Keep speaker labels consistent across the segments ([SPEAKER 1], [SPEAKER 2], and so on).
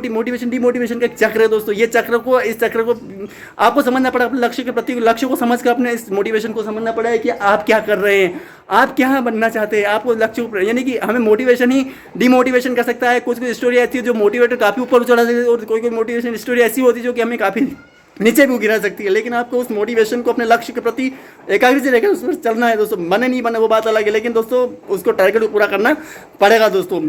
[SPEAKER 1] Motivation demotivation का एक चक्र है दोस्तों। इस चक्र को आपको समझना पड़ा, अपने लक्ष्य के प्रति लक्ष्य को समझ कर अपने इस मोटिवेशन को समझना पड़ा है कि आप क्या कर रहे हैं, आप क्या बनना चाहते हैं। आपको लक्ष्य को, यानी कि हमें मोटिवेशन ही डिमोटिवेशन कर सकता है। कुछ स्टोरी ऐसी है जो मोटिवेटर काफ़ी ऊपर चढ़ा सकती है, और कोई मोटिवेशन स्टोरी ऐसी होती है जो कि हमें काफ़ी नीचे भी गिरा सकती है। लेकिन आपको उस मोटिवेशन को अपने लक्ष्य के प्रति एकाग्र से रहकर उस पर चलना है दोस्तों। बने नहीं बने वो बात अलग है, लेकिन दोस्तों उसको टारगेट पूरा करना पड़ेगा दोस्तों।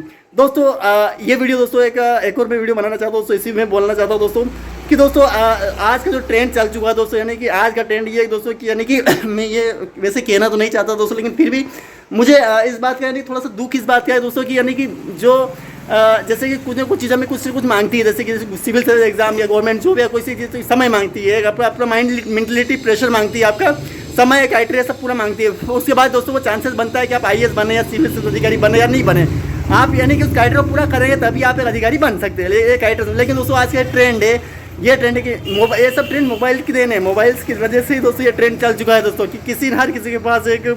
[SPEAKER 1] ये वीडियो दोस्तों एक और मैं वीडियो बनाना चाहता हूँ दोस्तों। इसी में बोलना चाहता हूँ दोस्तों कि दोस्तों आज का जो ट्रेंड चल चुका है दोस्तों, यानी कि आज का ट्रेंड ये है दोस्तों कि यानी कि मैं ये वैसे कहना तो नहीं चाहता दोस्तों, लेकिन फिर भी मुझे इस बात का यानी थोड़ा सा दुख इस बात का है दोस्तों कि यानी कि जो जैसे कि कुछ ना कुछ चीज़ हमें कुछ से कुछ मांगती है, जैसे कि सिविल सर्विस एग्जाम या गवर्नमेंट जॉब या कोई सी चीज़ समय मांगती है, अपना माइंड मेंटलिटी प्रेशर मांगती है, आपका समय क्राइटेरिया सब पूरा मांगती है। उसके बाद दोस्तों वो चांसेस बनता है कि आप IAS बने या सिविल सर्विस अधिकारी बने या नहीं बने। आप यानी कि उस क्राइटेरिया पूरा करेंगे तभी आप एक अधिकारी बन सकते हैं, ये क्राइटेरिया। लेकिन दोस्तों आज का ट्रेंड है, ये ट्रेंड है कि ये सब ट्रेंड मोबाइल की देन है। मोबाइल्स की वजह से ही दोस्तों ये ट्रेंड चल चुका है दोस्तों कि हर किसी के पास एक,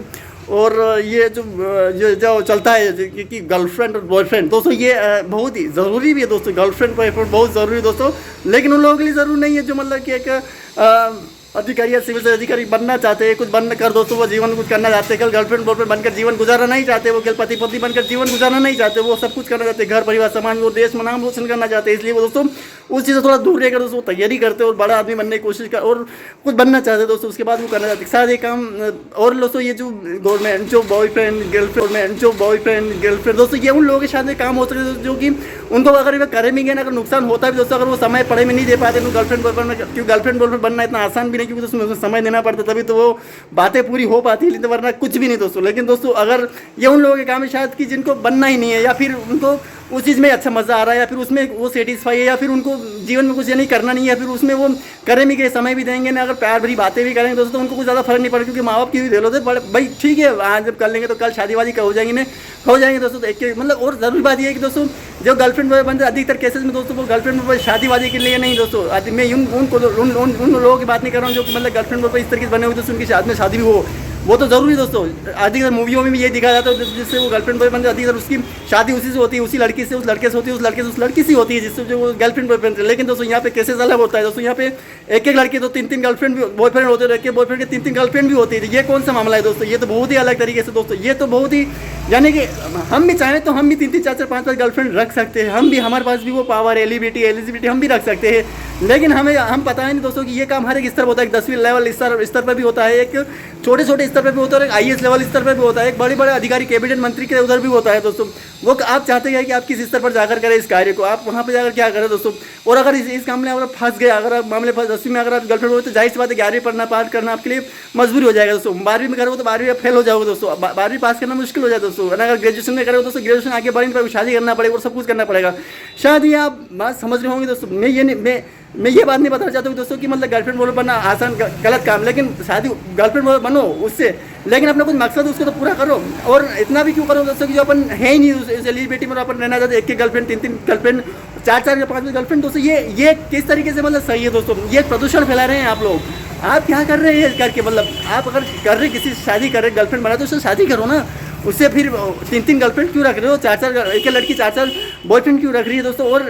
[SPEAKER 1] और ये जो चलता है कि गर्लफ्रेंड और बॉयफ्रेंड दोस्तों, ये बहुत ही ज़रूरी भी है दोस्तों। गर्लफ्रेंड बॉयफ्रेंड बहुत ज़रूरी है दोस्तों, लेकिन उन लोगों के लिए ज़रूरी नहीं है जो मतलब कि एक अधिकारी या सिविल सर्विस अधिकारी बनना चाहते हैं। कुछ बन कर दोस्तों वो जीवन कुछ करना चाहते हैं, कल गर्लफ्रेंड बॉयफ्रेंड बनकर जीवन गुजारना नहीं चाहते, वो कल पति पत्नी बनकर जीवन गुजारना नहीं चाहते, वो सब कुछ करना चाहते हैं, घर परिवार समाज वो देश में नाम रोशन करना चाहते हैं। इसलिए वो दोस्तों उस चीज़ से थोड़ा दूर रहकर दोस्तों तैयारी करते हैं और बड़ा आदमी बनने की कोशिश कर और कुछ बनना चाहते हैं दोस्तों। उसके बाद वो करना चाहते हैं सारे काम। और दोस्तों ये जो गवर्नमेंट जो बॉयफ्रेंड गर्लफ्रेंड दोस्तों, ये उन लोगों के साथ काम होते हैं जो कि उनको अगर वे करेंगे ना, अगर नुकसान होता भी दोस्तों, अगर वो समय पढ़े में नहीं दे पाते तो गर्लफ्रेंड बॉयफ्रेंड में, क्योंकि गर्लफ्रेंड बॉयफ्रेंड बनना इतना आसान भी नहीं, क्योंकि उसमें समय देना पड़ता, तभी तो वो बातें पूरी हो पाती है, वरना कुछ भी नहीं दोस्तों। लेकिन दोस्तों अगर ये उन लोगों के काम है शायद कि जिनको बनना ही नहीं है, या फिर उनको उस चीज़ में अच्छा मज़ा आ रहा है, या फिर उसमें वो सेटिस्फाई है, या फिर उनको जीवन में कुछ ये नहीं करना नहीं है, फिर उसमें वो करें भी, समय भी देंगे ना, अगर प्यार भरी बातें भी करेंगे दोस्तों तो उनको कुछ ज़्यादा फर्क नहीं पड़ेगा, क्योंकि माँ बाप की भी दे लो भाई ठीक है, आज जब कर लेंगे तो कल शादी वादी हो जाएंगे ना, हो जाएंगे दोस्तों। तो एक मतलब और ज़रूरी बात ये है कि दोस्तों जो गर्लफ्रेंड बनते अधिकतर केसेस में दोस्तों वो गर्लफ्रेंड शादी वादी के लिए नहीं दोस्तों। मैं उन लोगों की बात नहीं कर रहा हूँ जो कि मतलब गर्लफ्रेंड इस तरीके से बने हुए दोस्तों उनकी शादी भी हो, वो तो ज़रूरी दोस्तों। अधिकतर मूवियों में भी ये दिखाया जाता है जिससे वो गर्लफ्रेंड बॉयफ्रेंड अधिकतर उसकी शादी उसी से होती है, उसी लड़की से उस लड़के से होती है, उस लड़के से उस लड़की से होती है जिससे जो वो गर्लफ्रेंड बॉयफ्रेंड। लेकिन दोस्तों यहाँ पे केसेस अलग होता है दोस्तों। यहाँ पे एक लड़के तो 3 गर्लफ्रेंड भी बॉयफ्रेंड होते हैं, बॉयफ्रेंड के 3 गर्लफ्रेंड भी होती है। ये कौन सा मामला है दोस्तों? ये तो बहुत ही अलग तरीके से दोस्तों, ये तो बहुत ही, यानी कि हम भी चाहें तो हम भी 3 4 5 गर्लफ्रेंड रख सकते हैं, हम भी, हमारे पास भी वो पावर एलिजिबिलिटी हम भी रख सकते हैं। लेकिन हम पता है नहीं दोस्तों कि ये काम हर एक स्तर पर होता है। एक 10वीं लेवल स्तर पर भी होता है, एक छोटे स्तर पर भी होता है, एक IAS लेवल स्तर पर भी होता है, एक बड़े अधिकारी कैबिनेट मंत्री के उधर भी होता है दोस्तों। वो आप चाहते हैं कि आप किस स्तर पर जाकर करें इस कार्य को, आप वहाँ पर जाकर क्या करें दोस्तों। और अगर इस काम में अगर फंस गए, अगर आप मामले 10वीं में अगर आप गर्लफ्रेंड हो तो जाहिर सी बात है 11वीं पढ़ना पास करना आपके लिए मजबूरी हो जाएगा दोस्तों। 12वीं में करोगे तो 12वीं में फेल हो जाओगे दोस्तों, 12वीं पास करना मुश्किल हो जाए दोस्तों। अगर ग्रेजुएशन में करोगे दोस्तों, ग्रेजुएशन आगे बढ़ने पर शादी करना पड़ेगा और सब कुछ करना पड़ेगा। शायद ये आप बात समझ रहे होंगे दोस्तों। मैं ये बात नहीं बताना चाहता हूँ दोस्तों कि मतलब गर्लफ्रेंड बॉयफ्रेंड बनना आसान गलत काम, लेकिन शादी गर्लफ्रेंड बनो उससे, लेकिन अपना कुछ मकसद उसको तो पूरा करो। और इतना भी क्यों करो दोस्तों कि जो अपन है ही नहीं उस एलिजिबिलिटी में अपन रहना चाहते, एक गर्लफ्रेंड 3 गर्लफ्रेंड 4 या 5 गर्लफ्रेंड दोस्तों, ये किस तरीके से मतलब सही है दोस्तों? ये प्रदूषण फैला रहे हैं आप लोग। आप क्या कर रहे हैं करके, मतलब आप अगर कर रहे किसी शादी कर रहे गर्लफ्रेंड बना तो उससे शादी करो ना, उससे फिर 3 गर्लफ्रेंड क्यों रख रहे हो, 4 एक लड़की 4 बॉयफ्रेंड क्यों रख रही है दोस्तों? और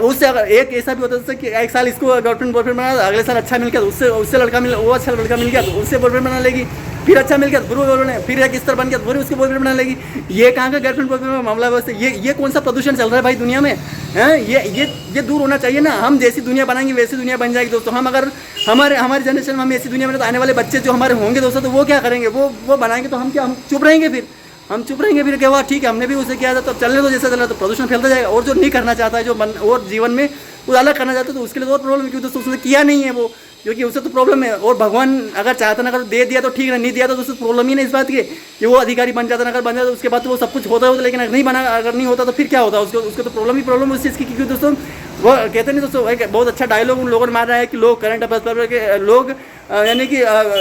[SPEAKER 1] उससे अगर एक ऐसा भी होता है कि एक साल इसको गर्लफ्रेंड बॉयफ्रेंड बना, अगले साल अच्छा मिल गया तो उससे लड़का मिल, वो अच्छा लड़का मिल गया तो उससे बॉयफ्रेंड बना लेगी, फिर अच्छा मिल गया तो बॉयफ्रेंड, फिर एक स्तर बन गया तो उसके बॉयफ्रेंड बना लेगी। ये कहाँ का गर्लफ्रेंड बॉयफ्रेंड मामला है वैसे? ये कौन सा प्रदूषण चल रहा है भाई दुनिया में? हैं ये दूर होना चाहिए ना। हम जैसी दुनिया बनाएंगे वैसी दुनिया बन जाएगी दोस्तों। हम अगर हमारी जनरेशन में हम ऐसी दुनिया बने तो आने वाले बच्चे जो हमारे होंगे दोस्तों तो वो क्या करेंगे? वो बनाएंगे तो हम चुप रहेंगे, हम चुप रहेंगे फिर क्या हुआ, ठीक है हमने भी उसे किया था तो चलने दो जैसा चल रहा, तो प्रदूषण फैलता जाएगा। और जो नहीं करना चाहता है, जो और जीवन में कुछ अलग करना चाहता है तो उसके लिए तो और प्रॉब्लम है, क्योंकि दोस्तों उसने किया नहीं है वो, क्योंकि उससे तो प्रॉब्लम है। और भगवान अगर चाहता ना, अगर दे दिया तो ठीक है, नहीं दिया तो दोस्तों प्रॉब्लम ही नहीं इस बात की कि वो अधिकारी बन जाता ना, अगर बन जाता तो उसके बाद तो वो सब कुछ होता है, लेकिन अगर नहीं बना, अगर नहीं होता तो फिर क्या होता है उसको तो प्रॉब्लम उस चीज़ की। क्योंकि दोस्तों वो कहते नहीं दोस्तों, एक बहुत अच्छा डायलॉग उन लोगों ने मारा है कि लोग करंट अफेयर के लोग यानी कि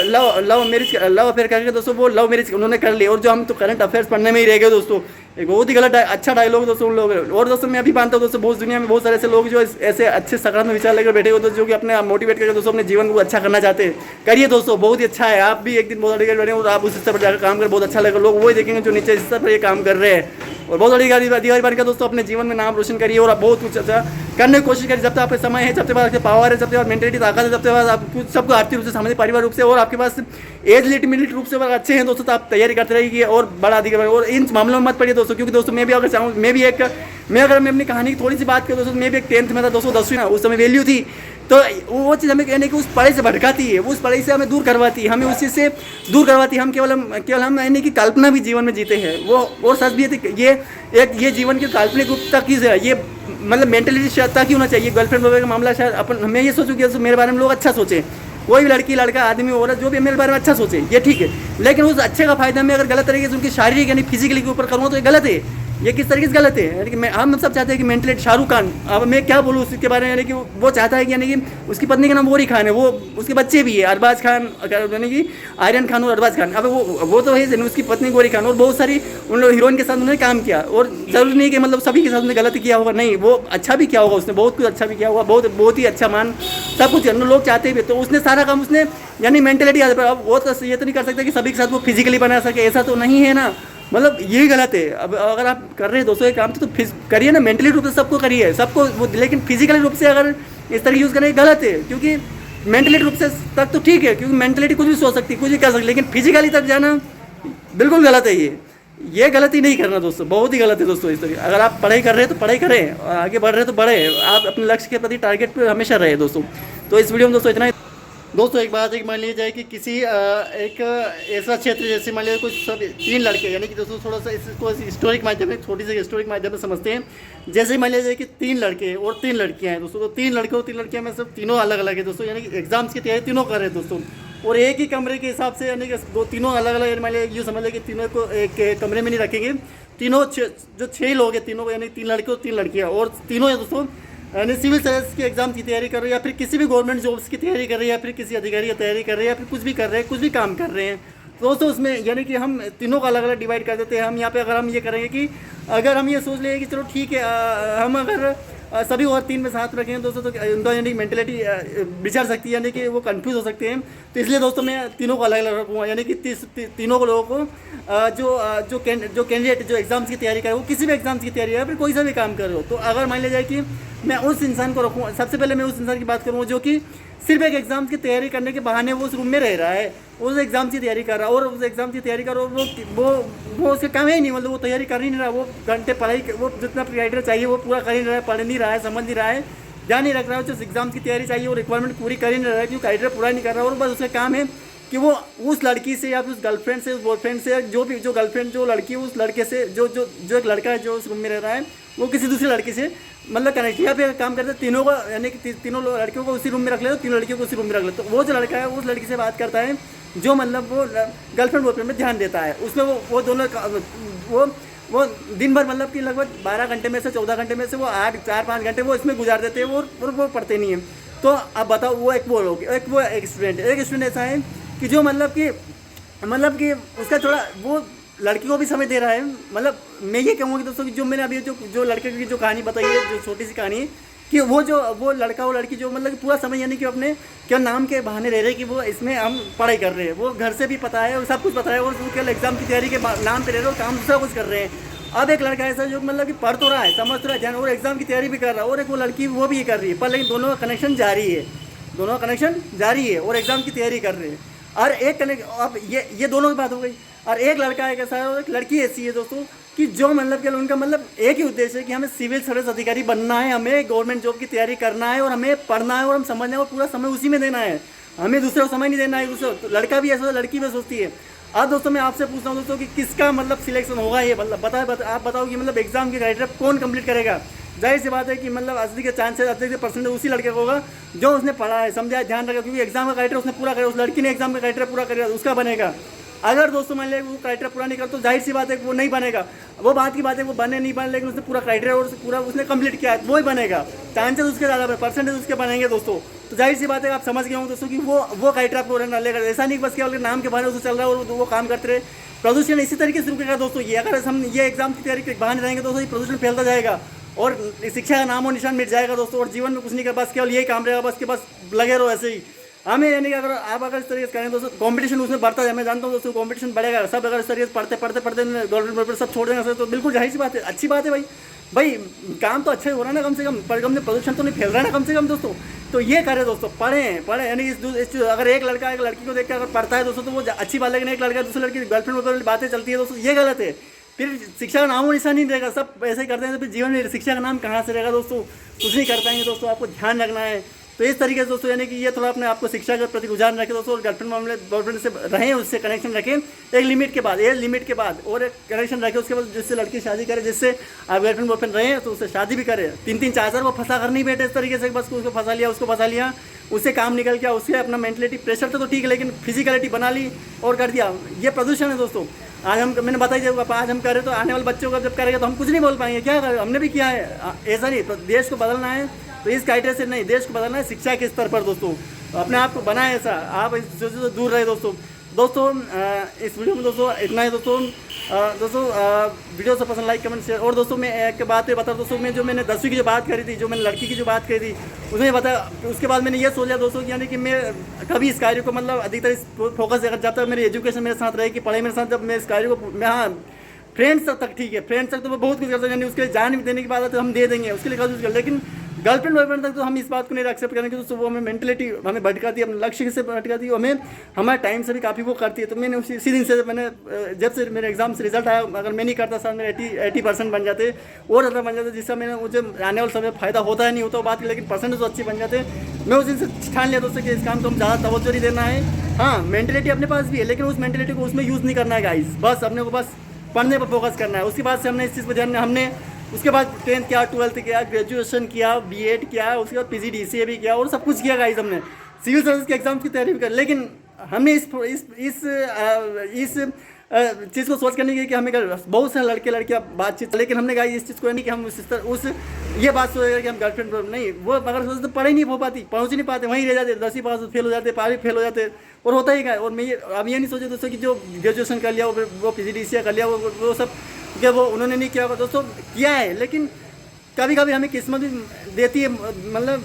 [SPEAKER 1] लव अफेयर करके दोस्तों वो लव मैरिज उन्होंने कर ली, और जो हम तो करंट अफेयर्स पढ़ने में ही रह गए दोस्तों। एक बहुत ही गलत अच्छा डायलॉग दोस्तों उन लोग। और दोस्तों मैं अभी मानता हूँ दोस्तों बहुत दुनिया में बहुत सारे ऐसे लोग जो ऐसे अच्छे सकारात्मक विचार लेकर बैठे हुए जो कि अपने मोटिवेट करके दोस्तों अपने जीवन को अच्छा करना चाहते हैं। करिए दोस्तों, बहुत ही अच्छा है। आप भी एक दिन बहुत बड़ी बैठे और आप उस स्तर पर जाकर काम कर बहुत अच्छा लगेगा। लोग वही देखेंगे जो नीचे स्तर पर ये काम कर रहे हैं। और बहुत बड़ी अधिकारी बनकर दोस्तों अपने जीवन में नाम रोशन करिए और आप बहुत कुछ अच्छा करने की कोशिश करिए। जब तक आपके समय है, जब तक आपके पावर है, जब तक मेंटलिटी ताकत है, जब तक आप सबको आर्थिक रूप से, सामाजिक परिवार रूप से और आपके पास एज लिमिट रूप से अगर अच्छे हैं दोस्तों, तो आप तैयारी करते रहिए और बड़ा अधिकारी। और इन मामलों में मत पड़िए दोस्तों, क्योंकि दोस्तों मैं भी अगर चाहूँ, मैं अगर मैं अपनी कहानी की थोड़ी सी बात करूँ दोस्तों, मैं भी एक 10th में था दोस्तों, 10वीं ना उस समय वैल्यू थी। तो वो चीज़ हमें कहने की उस पढ़ाई से भटकाती है, उस पढ़ाई से हमें दूर करवाती है, हमें उस चीज़ से दूर करवाती है। हम केवल हम यानी कि कल्पना भी जीवन में जीते हैं। वो और सच भी है, ये जीवन के काल्पनिक रूप तक ही है। ये मतलब मेंटलिटी शायद तक ही होना चाहिए। गर्लफ्रेंड वगैरह का मामला शायद अपन, मैं ये सोचूँ कि मेरे बारे में लोग अच्छा सोचें, कोई भी लड़की लड़का आदमी औरत जो भी मेरे बारे में अच्छा सोचे, ये ठीक है। लेकिन उस अच्छे का फायदा मैं अगर गलत तरीके से उनकी शारीरिक यानी फिजिकली के ऊपर करूँगा तो ये गलत है। ये किस तरीके से गलत है? यानी कि हम सब चाहते हैं कि मेंटली शाहरुख खान, अब मैं क्या बोलूँ उसके बारे में, यानी कि वो चाहता है कि यानी कि उसकी पत्नी का नाम वोरी खान है, वो उसके बच्चे भी है अरबाज खान, यानी कि आर्यन खान और अरबाज खान। अब वो तो है उसकी पत्नी गोरी खान, और बहुत सारी उन लोग हीरोइन के साथ उन्होंने काम किया। और जरूरी नहीं कि मतलब सभी के साथ उन्होंने गलत किया होगा, नहीं, वो अच्छा भी किया होगा, उसने बहुत कुछ अच्छा भी किया होगा, बहुत ही अच्छा मान सब कुछ लोग चाहते भी। तो उसने सारा काम उसने यानी मेंटलिटी, अब वो तो ये तो नहीं कर सकता कि सभी के साथ वो फिजिकली बना सके, ऐसा तो नहीं है ना। मतलब ये गलत है। अब अगर आप कर रहे हैं दोस्तों ये काम तो करिए ना, मेंटली रूप से सबको करिए, सबको वो, लेकिन फिजिकली रूप से अगर इस तरह यूज़ करें गलत है। क्योंकि मेंटली रूप से तक तो ठीक है, क्योंकि मेंटलिटी कुछ भी सोच सकती है, कुछ भी कर सकती, लेकिन फिजिकली तक जाना बिल्कुल गलत है। ये गलती नहीं करना दोस्तों, बहुत ही गलत है दोस्तों। इस तरह अगर आप पढ़ाई कर रहे हैं तो पढ़ाई करें, और आगे बढ़ रहे हैं तो बढ़े, आप अपने लक्ष्य के प्रति टारगेट पर हमेशा रहे दोस्तों। तो इस वीडियो में दोस्तों इतना ही। दोस्तों एक बात एक मान लीजिए जाए कि किसी एक ऐसा क्षेत्र, जैसे मान लीजिए कुछ सब 3 लड़के, यानी कि दोस्तों थोड़ा सा इसको हिस्टोरिक माध्यम में, छोटी सी हिस्टोरिक माध्यम में समझते हैं। जैसे मान लीजिए कि 3 लड़के और 3 लड़कियां हैं दोस्तों, तो 3 लड़के और 3 लड़कियां में सब तीनों अलग अलग है दोस्तों, यानी कि एग्जाम्स की तैयारी तीनों कर रहे हैं दोस्तों। और एक ही कमरे के हिसाब से, यानी कि तीनों अलग अलग, मान लीजिए यूँ समझ लें कि तीनों को एक कमरे में नहीं रखेंगे। तीनों जो 6 लोग हैं तीनों, यानी 3 लड़के और 3 लड़कियाँ, और तीनों है दोस्तों यानी सिविल सर्विस के एग्जाम की तैयारी कर रहे हैं, या फिर किसी भी गवर्नमेंट जॉब्स की तैयारी कर रहे हैं, या फिर किसी अधिकारी की तैयारी कर रहे हैं, या फिर कुछ भी कर रहे हैं, कुछ भी काम कर रहे हैं। तो दोस्तों उसमें यानी कि हम तीनों को अलग अलग डिवाइड कर देते हैं। हम यहाँ पे अगर हम ये करेंगे कि अगर हम ये सोच लेंगे कि चलो ठीक है, हम अगर सभी और 3 में साथ रखेंगे दोस्तों, तो उनका यानी मेंटलिटी बिछड़ सकती है, यानी कि वो कंफ्यूज हो सकते हैं। तो इसलिए दोस्तों मैं तीनों को अलग अलग रखूँगा, यानी कि तीनों को लोगों को जो कैंडिडेट जो एग्जाम्स की तैयारी करे, वो किसी भी एग्जाम्स की तैयारी है, फिर कोई सा भी काम कर रहे हो, तो अगर मान लिया जाए कि मैं उस इंसान को रखूँ, सबसे पहले मैं उस इंसान की बात करूँ जो कि सिर्फ एक एग्जाम की तैयारी करने के बहाने वो उस रूम में रह रहा है, उस एग्जाम की तैयारी कर रहा है, और उस एग्जाम की तैयारी कर रहा है, वो उसके काम है ही नहीं, मतलब वो तैयारी कर ही नहीं रहा, वो घंटे पढ़ाई, वो जितना क्राइटेरिया चाहिए वो पूरा कर ही नहीं रहा है, पढ़ नहीं रहा है, समझ नहीं रहा है, ध्यान नहीं रख रहा है, जो एग्जाम की तैयारी चाहिए वो रिक्वायरमेंट पूरी कर ही नहीं रहा है, क्योंकि क्राइटेरिया पूरा नहीं कर रहा है। और बस उसका काम है कि वो उस लड़की से, या फिर उस गर्लफ्रेंड से, उस बॉयफ्रेंड से, जो गर्लफ्रेंड जो लड़की है उस लड़के से, जो एक लड़का है जो उस रूम में रह रहा है, वो किसी दूसरी लड़की से मतलब कनेक्ट, या फिर काम करते तीनों को, यानी कि तीनों लड़कियों को उसी रूम में रख ले, तो 3 लड़कियों को उसी रूम में रख ले, तो वो जो लड़का है उस लड़की से बात करता है, जो मतलब वो गर्लफ्रेंड बॉयफ्रेंड में ध्यान देता है, उसमें वो दोनों वो दिन भर मतलब कि लगभग 12 घंटे में से 14 घंटे में से वो 4-5 घंटे वो इसमें गुजार देते हैं, वो पढ़ते नहीं हैं। तो अब बताओ, वो एक स्टूडेंट ऐसा है कि जो मतलब कि उसका थोड़ा वो लड़की को भी समय दे रहा है। मतलब मैं ये कहूँगा कि दोस्तों कि जो मैंने अभी जो लड़के की जो कहानी बताई है, जो छोटी सी कहानी, कि वो लड़का वो लड़की जो मतलब कि पूरा समय यानी कि अपने क्या नाम के बहाने रह रहे कि वो इसमें हम पढ़ाई कर रहे हैं, वो घर से भी पता है और सब कुछ पता है, और वो केवल एग्जाम की तैयारी के नाम पे रह रहे हो, काम दूसरा कुछ कर रहे हैं। अब एक लड़का ऐसा जो मतलब कि पढ़ तो रहा है, समझ तो रहा है ध्यान, और एग्जाम की तैयारी भी कर रहा है, और एक वो लड़की वो भी ये कर रही है, पर लेकिन दोनों का कनेक्शन जारी है, और एग्जाम की तैयारी कर रहे हैं। और एक अब ये दोनों की बात हो गई। और एक लड़का एक ऐसा है और एक लड़की ऐसी है दोस्तों कि जो मतलब कि उनका मतलब एक ही उद्देश्य है कि हमें सिविल सर्विस अधिकारी बनना है, हमें गवर्नमेंट जॉब की तैयारी करना है, और हमें पढ़ना है, और हम समझना है, और पूरा समय उसी में देना है, हमें दूसरे को समय नहीं देना है। दूसरे तो लड़का भी ऐसा, लड़की भी सोचती है। अब दोस्तों मैं आपसे पूछता हूँ दोस्तों कि किसका मतलब सिलेक्शन होगा, ये मतलब आप बताओ कि मतलब एग्जाम की क्राइटेरिया कौन कंप्लीट करेगा। जाहिर सी बात है कि मतलब असली के चांसेस, असली के परसेंटेज उसी लड़के को होगा जो उसने पढ़ा है, समझा है, ध्यान रखा, क्योंकि एग्जाम का क्राइटेरिया उसने पूरा करा, उस लड़की ने एग्जाम का क्राइटेरिया पूरा करेगा, उसका बनेगा। अगर दोस्तों मान लिया वो क्राइटेरिया पूरा नहीं कर, तो जाहिर सी बात है वो नहीं बनेगा। वो बात की बात है, वो बने नहीं बने, लेकिन उसने पूरा क्राइटेरिया और पूरा उसने कंप्लीट किया है, वो ही बनेगा। चांसेस उसके ज़्यादा, परसेंटेज उसके बनेंगे दोस्तों। तो जाहिर सी बात है, आप समझ गए होंगे दोस्तों कि वो क्राइटेरिया पूरा ना लेगा। ऐसा नहीं बस केवल नाम के बारे में उसे चल रहा है और वो काम करते रहे, प्रदूषण इसी तरीके से रुकेगा दोस्तों। ये अगर हम ये एग्जाम की तैयारी के बहाने रहेंगे दोस्तों, ये प्रदूषण फैलता जाएगा और शिक्षा का नामो निशान मिट जाएगा दोस्तों, और जीवन में कुछ नहीं कर, बस केवल यही काम रहेगा, बस के पास लगे रहो ऐसे ही। हमें यानी कि अगर आप अगर इस तरीके से करें दोस्तों, कंपटीशन उसमें बढ़ता है, मैं जानता हूँ दोस्तों कंपटीशन बढ़ेगा, सब अगर इस तरीके से पढ़ते गवर्नमेंट सब छोड़ देंगे तो बिल्कुल जाहिर सी बात है, अच्छी बात है भाई काम तो अच्छा ही हो रहा है ना, कम से कम प्रदूषण तो नहीं फैल रहा है ना कम से कम दोस्तों। तो ये करें दोस्तों, पढ़ें यानी अगर एक लड़का एक लड़की को देख के अगर पढ़ता है दोस्तों तो वो अच्छी बात है, लेकिन एक लड़का दूसरी लड़की गर्लफ्रेंड वाली बातें चलती है दोस्तों, ये गलत है। फिर शिक्षा का नामो निशान नहीं रहेगा, सब ऐसे ही करते हैं तो फिर जीवन में शिक्षा का नाम कहाँ से रहेगा दोस्तों, कुछ नहीं कर पाएंगे दोस्तों, आपको ध्यान रखना है। तो इस तरीके से दोस्तों यानी कि ये थोड़ा अपने आपको शिक्षा के प्रति रुझान रखें दोस्तों, और गर्लफ्रेंड मामले बॉयफ्रेंड से रहें, उससे कनेक्शन रखें एक लिमिट के बाद, एज लिमिट के बाद, और एक कनेक्शन रखें उसके बाद, जिससे लड़की शादी करे, जिससे आप गर्लफ्रेंड बॉयफ्रेंड रहें तो उससे शादी भी करें। 3-3 4-4 वो फंसा कर नहीं बैठे इस तरीके से, बस उसको फंसा लिया उसको फंसा लिया, उससे काम निकल गया, उससे अपना मेंटलिटी प्रेशर तो ठीक है, लेकिन फिजिकलिटी बना ली और कर दिया। ये प्रदूषण है दोस्तों। आज मैंने बताया जब आज हम करें तो आने वाले बच्चों का जब करेंगे तो हम कुछ नहीं बोल पाएंगे, क्या करें, हमने भी किया है ऐसा नहीं। तो देश को बदलना है तो इस क्राइटेरिया से नहीं, देश को बदलना है शिक्षा के स्तर पर दोस्तों, अपने आप को बनाए ऐसा, आप इस चीज़ों से दूर रहे दोस्तों। इस वीडियो में दोस्तों इतना ही दोस्तों। वीडियो से पसंद लाइक कमेंट शेयर। और दोस्तों मैं एक बात बता दोस्तों, मैं जो मैंने 10वीं की जो बात करी थी, जो मैंने लड़की की जो बात करी थी उसमें बता, उसके बाद मैंने ये सोचा दोस्तों यानी कि मैं कभी इस कार्य को मतलब अधिकतर इस फोकस अगर जब तक मेरी एजुकेशन मेरे साथ रहेगी, पढ़ाई मेरे साथ, जब मैं इस कार्य को मैं हाँ फ्रेंड्स तक ठीक है, फ्रेंड्स तक तो मैं बहुत कुछ करता हूँ, यानी उसके लिए जान भी देने की बात है तो हम दे देंगे उसके लिए कर, लेकिन गर्लफ्रेंड बॉयफ्रेंड तक तो हम इस बात को नहीं एक्सेप्ट करेंगे दोस्तों। वो हमें मेंटलिटी हमें भटकाती है, अपने लक्ष्य से भटकाती है, हमें हमारे टाइम से भी काफ़ी वो करती है। तो मैंने इसी दिन से मैंने जब से मेरे एग्जाम से रिजल्ट आया, अगर मैं नहीं करता सर मेरे 80% बन जाते और ज़्यादा बन जाते, जिससे मैंने मुझे आने वाले समय फ़ायदा होता है नहीं होता बात की, लेकिन परसेंटेज तो अच्छी बन जाते। मैं उस दिन से ठान लिया दोस्तों कि इस काम को हम ज़्यादा तवज्जो नहीं देना है। हाँ मेंटलिटी अपने पास भी है, लेकिन उस मेंटलिटी को उसमें यूज़ नहीं करना है गाइस, बस अपने को बस पढ़ने पर फोकस करना है। उसके बाद से हमने इस चीज़ पर ध्यान, हमने उसके बाद 10th किया, 12th किया, ग्रेजुएशन किया, बीएड किया, उसके बाद पीजीडीसीए भी किया और सब कुछ किया गाइस हमने, सिविल सर्विस के एग्जाम्स की तैयारी भी कर। लेकिन हमने इस चीज़ को सोच करने की कि हमें बहुत सारे लड़के लड़कियाँ बातचीत, लेकिन हमने कहा इस चीज़ को नहीं कि हम उस ये बात सोचेगा कि हम गर्लफ्रेंड नहीं, वो अगर सोचते पढ़ ही नहीं हो पाती, पहुँच नहीं पाते, वहीं रह जाते, 10वीं पास फेल हो जाते, 12वीं फेल हो जाते, और होता ही क्या। और मैं अब ये नहीं सोचे दोस्तों कि जो ग्रेजुएशन कर लिया वो पीजीडीसीए कर लिया वो सब क्या वो उन्होंने नहीं किया होगा दोस्तों, किया है, लेकिन कभी कभी हमें किस्मत भी देती है, मतलब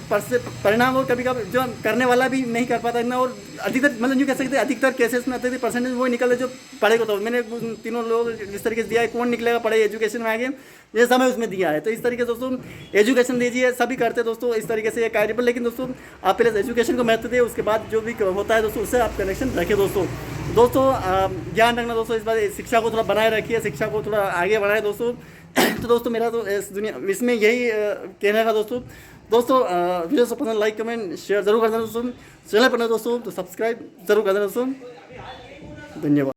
[SPEAKER 1] परिणाम, और कभी कभी जो करने वाला भी नहीं कर पाता इतना, और अधिकतर मतलब यूँ कह सकते हैं अधिकतर केसेस में आते थे परसेंटेज वो निकले जो पढ़ेगा। तो मैंने तीनों लोग जिस तरीके से दिया है, कौन निकलेगा पढ़े एजुकेशन में आगे, ये समय उसमें दिया है। तो इस तरीके से दोस्तों एजुकेशन दीजिए, सभी करते दोस्तों इस तरीके से ये कार्य पर, लेकिन दोस्तों आप पहले एजुकेशन को महत्व दें, उसके बाद जो भी होता है दोस्तों उससे आप कनेक्शन रखें दोस्तों। ध्यान रखना दोस्तों, इस बार शिक्षा को थोड़ा बनाए रखिए, शिक्षा को थोड़ा आगे बढ़ाए दोस्तों। तो दोस्तों मेरा तो इस दुनिया इसमें यही कहना था दोस्तों। वीडियो से पसंद लाइक कमेंट शेयर जरूर कर देना दोस्तों, चैनल पर ना दोस्तों तो सब्सक्राइब जरूर कर देना दोस्तों। धन्यवाद।